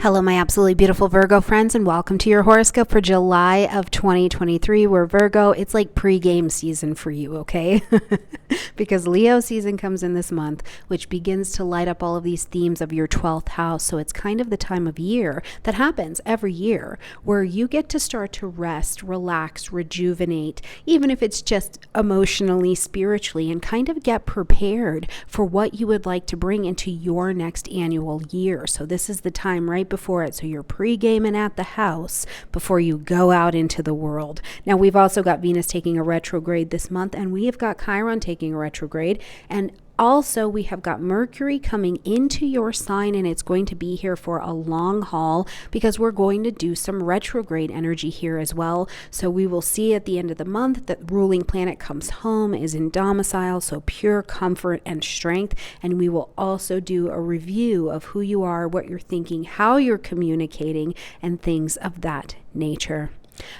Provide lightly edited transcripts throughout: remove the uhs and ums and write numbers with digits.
Hello, my absolutely beautiful Virgo friends, and welcome to your horoscope for July of 2023. We're Virgo. It's like pre-game season for you, okay? Because Leo season comes in this month, which begins to light up all of these themes of your 12th house. So it's kind of the time of year that happens every year where you get to start to rest, relax, rejuvenate, even if it's just emotionally, spiritually, and kind of get prepared for what you would like to bring into your next annual year. So this is the time right before it. So you're pre-gaming at the house before you go out into the world. Now we've also got Venus taking a retrograde this month, and we have got Chiron taking a retrograde, and also we have got Mercury coming into your sign, and it's going to be here for a long haul because we're going to do some retrograde energy here as well. So we will see at the end of the month that ruling planet comes home, is in domicile, so pure comfort and strength. And we will also do a review of who you are, what you're thinking, how you're communicating, and things of that nature.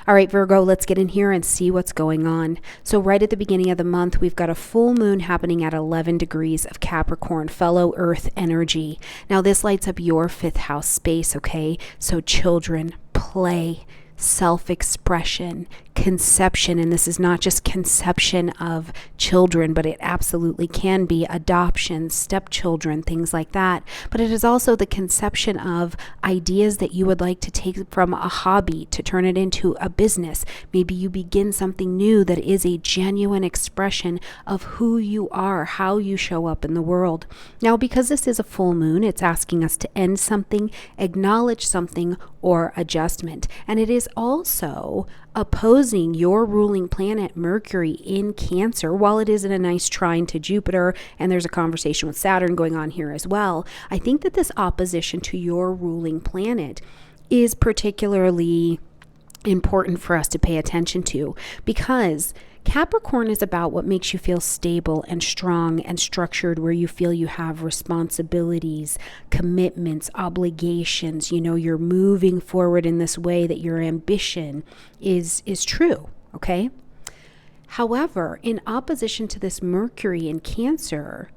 All right, Virgo, let's get in here and see what's going on. So right at the beginning of the month, we've got a full moon happening at 11 degrees of Capricorn, fellow earth energy. Now this lights up your 5th house space, okay? So children, play, self-expression, conception, and this is not just conception of children, but it absolutely can be adoption, stepchildren, things like that. But it is also the conception of ideas that you would like to take from a hobby to turn it into a business. Maybe you begin something new that is a genuine expression of who you are, how you show up in the world. Now, because this is a full moon, it's asking us to end something, acknowledge something, or adjustment. And it is also opposing your ruling planet Mercury in Cancer. While it is in a nice trine to Jupiter, and there's a conversation with Saturn going on here as well, I think that this opposition to your ruling planet is particularly important for us to pay attention to, because Capricorn is about what makes you feel stable and strong and structured, where you feel you have responsibilities, commitments, obligations. You know, you're moving forward in this way, that your ambition is true, okay? However, in opposition to this Mercury in Cancer,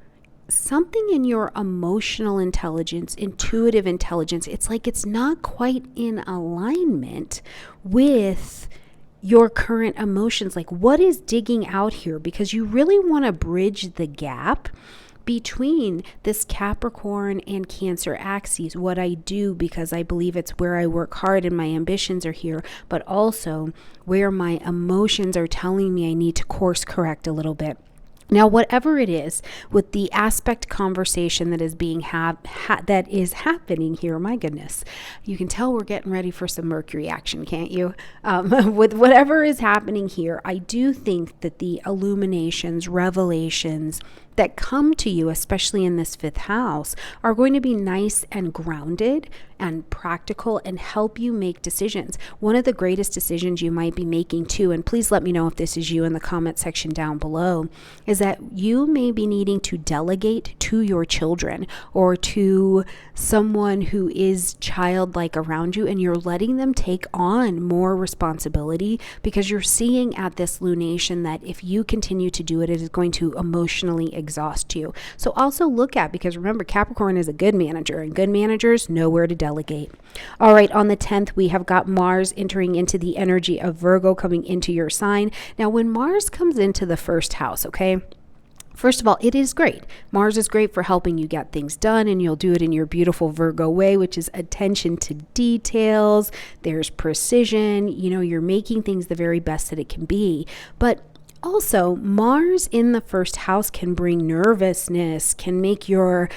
something in your emotional intelligence, intuitive intelligence, it's like it's not quite in alignment with your current emotions. Like, what is digging out here? Because you really want to bridge the gap between this Capricorn and Cancer axes. What I do, because I believe it's where I work hard and my ambitions are here, but also where my emotions are telling me I need to course correct a little bit. Now, whatever it is with the aspect conversation that is being that is happening here, my goodness, you can tell we're getting ready for some Mercury action, can't you? With whatever is happening here, I do think that the illuminations, revelations that come to you, especially in this 5th house, are going to be nice and grounded and practical and help you make decisions. One of the greatest decisions you might be making too, and please let me know if this is you in the comment section down below, is that you may be needing to delegate to your children or to someone who is childlike around you, and you're letting them take on more responsibility because you're seeing at this lunation that if you continue to do it, it is going to emotionally exhaust you. So also look at, because remember, Capricorn is a good manager, and good managers know where to delegate. All right, on the 10th, we have got Mars entering into the energy of Virgo, coming into your sign. Now, when Mars comes into the 1st house, okay, first of all, it is great. Mars is great for helping you get things done, and you'll do it in your beautiful Virgo way, which is attention to details. There's precision. You know, you're making things the very best that it can be. But also, Mars in the 1st house can bring nervousness, can make your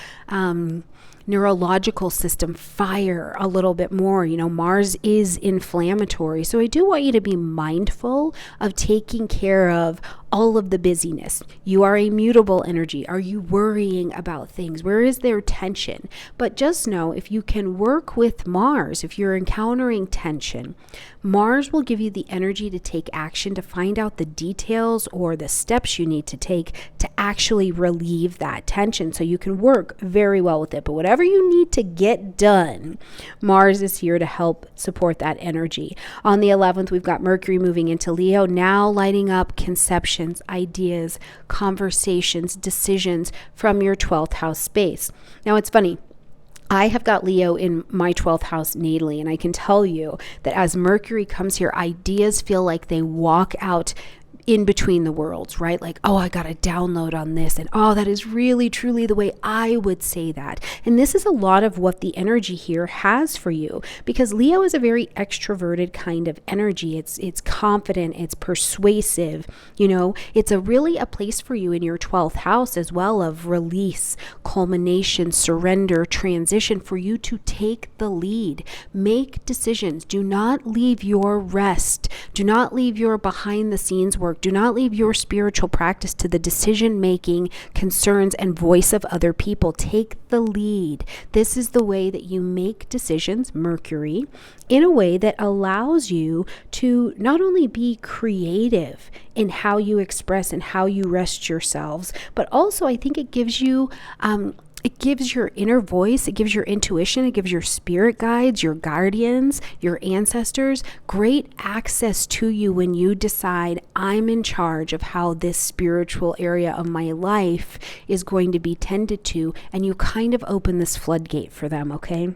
neurological system fire a little bit more. You know, Mars is inflammatory. So I do want you to be mindful of taking care of all of the busyness. You are a mutable energy. Are you worrying about things? Where is there tension? But just know, if you can work with Mars, if you're encountering tension, Mars will give you the energy to take action, to find out the details or the steps you need to take to actually relieve that tension, so you can work very well with it. But whatever you need to get done, Mars is here to help support that energy. On the 11th, we've got Mercury moving into Leo, now lighting up conception, ideas, conversations, decisions from your 12th house space. Now, it's funny. I have got Leo in my 12th house natally, and I can tell you that as Mercury comes here, ideas feel like they walk out in between the worlds, right? Like, oh, I got a download on this, and oh, that is really truly the way I would say that. And this is a lot of what the energy here has for you, because Leo is a very extroverted kind of energy. It's confident, it's persuasive, it's really a place for you in your 12th house as well, of release, culmination, surrender, transition, for you to take the lead, make decisions. Do not leave your rest. Do not leave your behind the scenes work. Do not leave your spiritual practice to the decision-making, concerns, and voice of other people. Take the lead. This is the way that you make decisions, Mercury, in a way that allows you to not only be creative in how you express and how you rest yourselves, but also I think it gives you it gives your inner voice, it gives your intuition, it gives your spirit guides, your guardians, your ancestors, great access to you when you decide, I'm in charge of how this spiritual area of my life is going to be tended to, and you kind of open this floodgate for them, okay?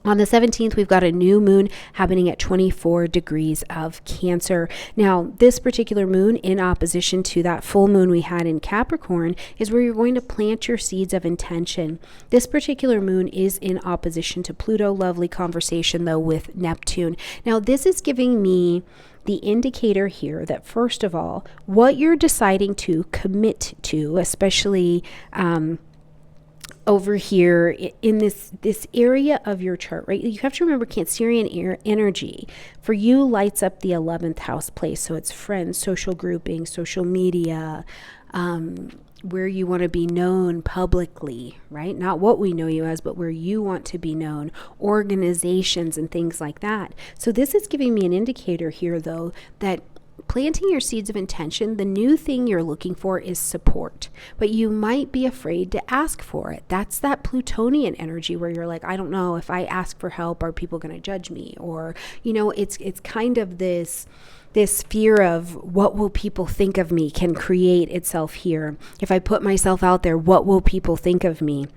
On the 17th, we've got a new moon happening at 24 degrees of Cancer. Now, this particular moon, in opposition to that full moon we had in Capricorn, is where you're going to plant your seeds of intention. This particular moon is in opposition to Pluto. Lovely conversation, though, with Neptune. Now, this is giving me the indicator here that, first of all, what you're deciding to commit to, especially over here in this area of your chart, right? You have to remember Cancerian energy for you lights up the 11th house place. So it's friends, social grouping, social media, where you want to be known publicly, right? Not what we know you as, but where you want to be known, organizations and things like that. So this is giving me an indicator here, though, that planting your seeds of intention, the new thing you're looking for is support, but you might be afraid to ask for it. That's that Plutonian energy where you're like, I don't know, if I ask for help, are people going to judge me? Or, it's kind of this fear of what will people think of me can create itself here. If I put myself out there, what will people think of me?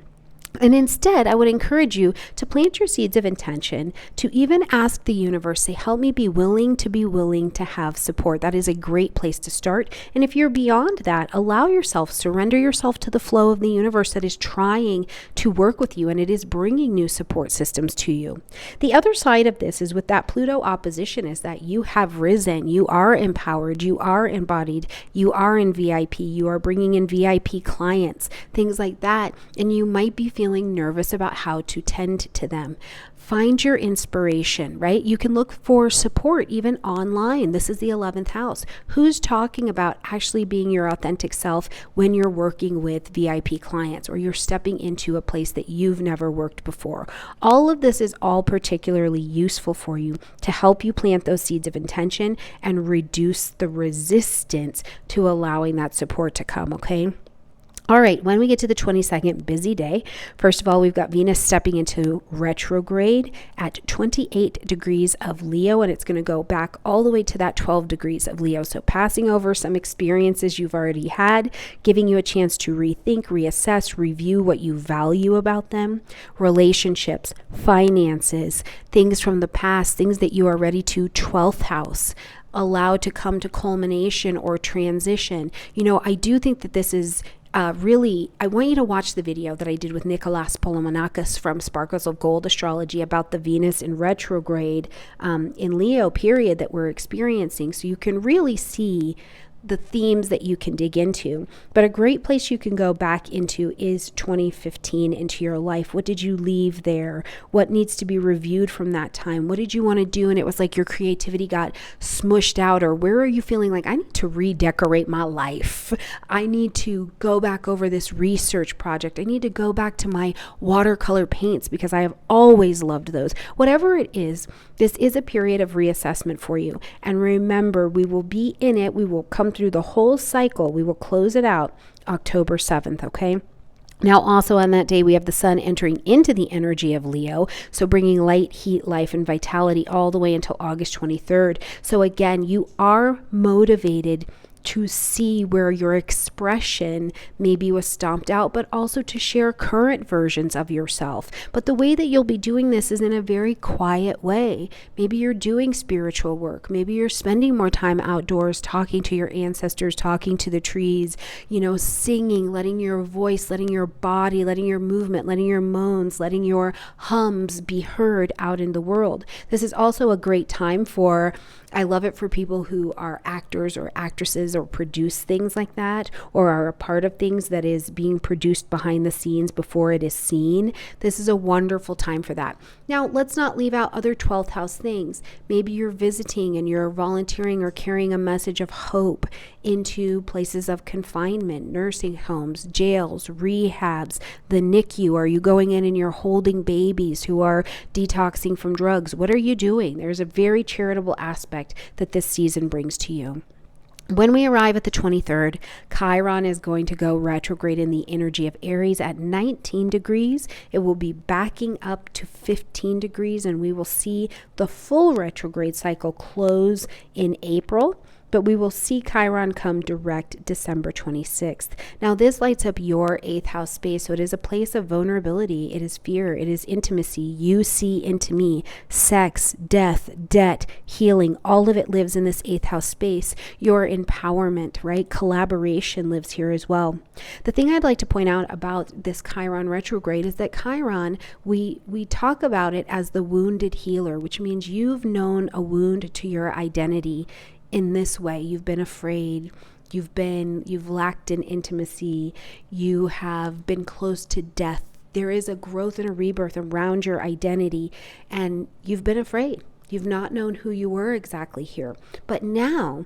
And instead, I would encourage you to plant your seeds of intention, to even ask the universe, say, help me be willing to have support. That is a great place to start. And if you're beyond that, allow yourself, surrender yourself to the flow of the universe that is trying to work with you, and it is bringing new support systems to you. The other side of this is with that Pluto opposition is that you have risen, you are empowered, you are embodied, you are in VIP, you are bringing in VIP clients, things like that, and you might be feeling nervous about how to tend to them. Find your inspiration, right? You can look for support even online. This is the 11th house. Who's talking about actually being your authentic self when you're working with VIP clients or you're stepping into a place that you've never worked before? All of this is all particularly useful for you to help you plant those seeds of intention and reduce the resistance to allowing that support to come, okay? All right, when we get to the 22nd, busy day. First of all, we've got Venus stepping into retrograde at 28 degrees of Leo, and it's going to go back all the way to that 12 degrees of Leo. So passing over some experiences you've already had, giving you a chance to rethink, reassess, review what you value about them, relationships, finances, things from the past, things that you are ready to 12th house, allowed to come to culmination or transition. I do think that this is really, I want you to watch the video that I did with Nicholas Polomonakis from Sparkles of Gold Astrology about the Venus in retrograde in Leo period that we're experiencing, so you can really see the themes that you can dig into. But a great place you can go back into is 2015 into your life. What did you leave there? What needs to be reviewed from that time? What did you want to do? And it was like your creativity got smushed out, or where are you feeling like I need to redecorate my life? I need to go back over this research project. I need to go back to my watercolor paints because I have always loved those. Whatever it is, this is a period of reassessment for you. And remember, we will be in it. We will come through the whole cycle. We will close it out October 7th, okay? Now, also on that day, we have the sun entering into the energy of Leo, so bringing light, heat, life, and vitality all the way until August 23rd. So again, you are motivated to see where your expression maybe was stomped out, but also to share current versions of yourself. But the way that you'll be doing this is in a very quiet way. Maybe you're doing spiritual work. Maybe you're spending more time outdoors, talking to your ancestors, talking to the trees, singing, letting your voice, letting your body, letting your movement, letting your moans, letting your hums be heard out in the world. This is also a great time I love it for people who are actors or actresses or produce things like that, or are a part of things that is being produced behind the scenes before it is seen. This is a wonderful time for that. Now, let's not leave out other 12th house things. Maybe you're visiting and you're volunteering or carrying a message of hope into places of confinement, nursing homes, jails, rehabs, the NICU. Are you going in and you're holding babies who are detoxing from drugs? What are you doing? There's a very charitable aspect that this season brings to you. When we arrive at the 23rd, Chiron is going to go retrograde in the energy of Aries at 19 degrees. It will be backing up to 15 degrees, and we will see the full retrograde cycle close in April. But we will see Chiron come direct December 26th. Now, this lights up your 8th house space, so it is a place of vulnerability. It is fear. It is intimacy. You see into me. Sex, death, debt, healing, all of it lives in this 8th house space. Your empowerment, right? Collaboration lives here as well. The thing I'd like to point out about this Chiron retrograde is that Chiron, we talk about it as the wounded healer, which means you've known a wound to your identity. In this way, you've been afraid, you've lacked in intimacy, you have been close to death. There is a growth and a rebirth around your identity, and you've been afraid. You've not known who you were exactly here. But now,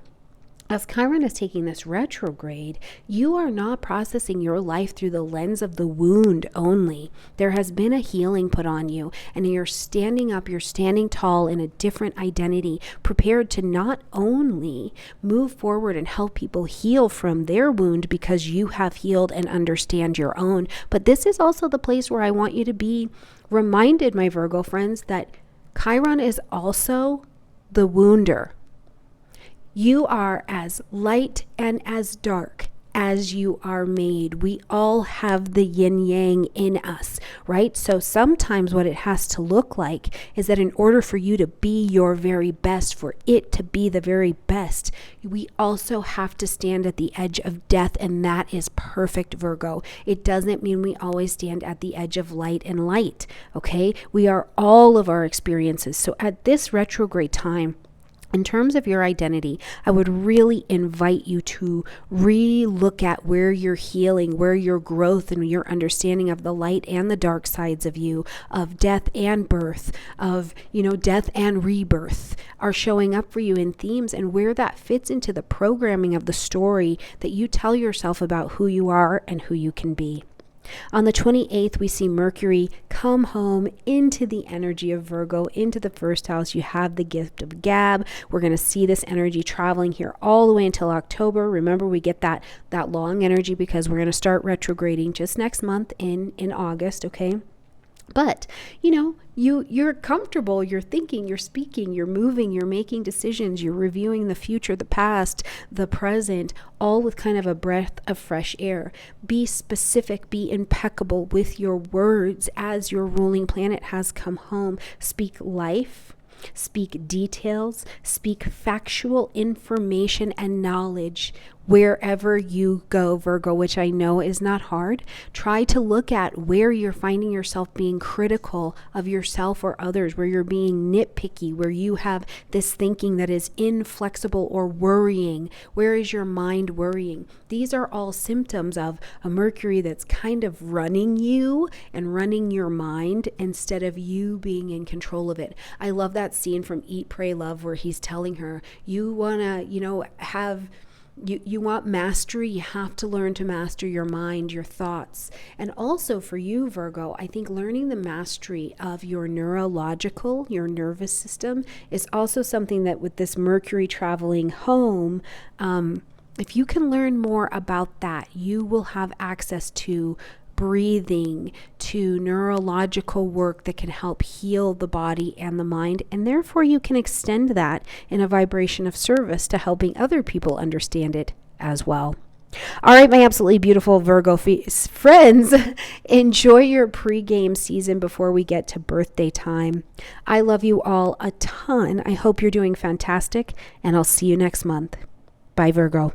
as Chiron is taking this retrograde, you are not processing your life through the lens of the wound only. There has been a healing put on you, and you're standing up, you're standing tall in a different identity, prepared to not only move forward and help people heal from their wound because you have healed and understand your own, but this is also the place where I want you to be reminded, my Virgo friends, that Chiron is also the wounder. You are as light and as dark as you are made. We all have the yin yang in us, right? So sometimes what it has to look like is that in order for you to be your very best, for it to be the very best, we also have to stand at the edge of death, and that is perfect, Virgo. It doesn't mean we always stand at the edge of light and light, okay? We are all of our experiences. So at this retrograde time, in terms of your identity, I would really invite you to re-look at where you're healing, where your growth and your understanding of the light and the dark sides of you, of death and birth, of, death and rebirth are showing up for you in themes, and where that fits into the programming of the story that you tell yourself about who you are and who you can be. On the 28th, we see Mercury come home into the energy of Virgo, into the first house. You have the gift of gab. We're going to see this energy traveling here all the way until October. Remember, we get that long energy because we're going to start retrograding just next month in August, okay? But, you're comfortable, you're thinking, you're speaking, you're moving, you're making decisions, you're reviewing the future, the past, the present, all with kind of a breath of fresh air. Be specific, be impeccable with your words as your ruling planet has come home. Speak life. Speak details, speak factual information and knowledge wherever you go, Virgo, which I know is not hard. Try to look at where you're finding yourself being critical of yourself or others, where you're being nitpicky, where you have this thinking that is inflexible or worrying. Where is your mind worrying? These are all symptoms of a Mercury that's kind of running you and running your mind instead of you being in control of it. I love that scene from Eat, Pray, Love where he's telling her, you want to, You want mastery, you have to learn to master your mind, your thoughts. And also for you, Virgo, I think learning the mastery of your neurological, your nervous system is also something that with this Mercury traveling home, if you can learn more about that, you will have access to breathing, to neurological work that can help heal the body and the mind, and therefore you can extend that in a vibration of service to helping other people understand it as well. All right, my absolutely beautiful Virgo friends, enjoy your pre-game season before we get to birthday time. I love you all a ton. I hope you're doing fantastic, and I'll see you next month. Bye, Virgo.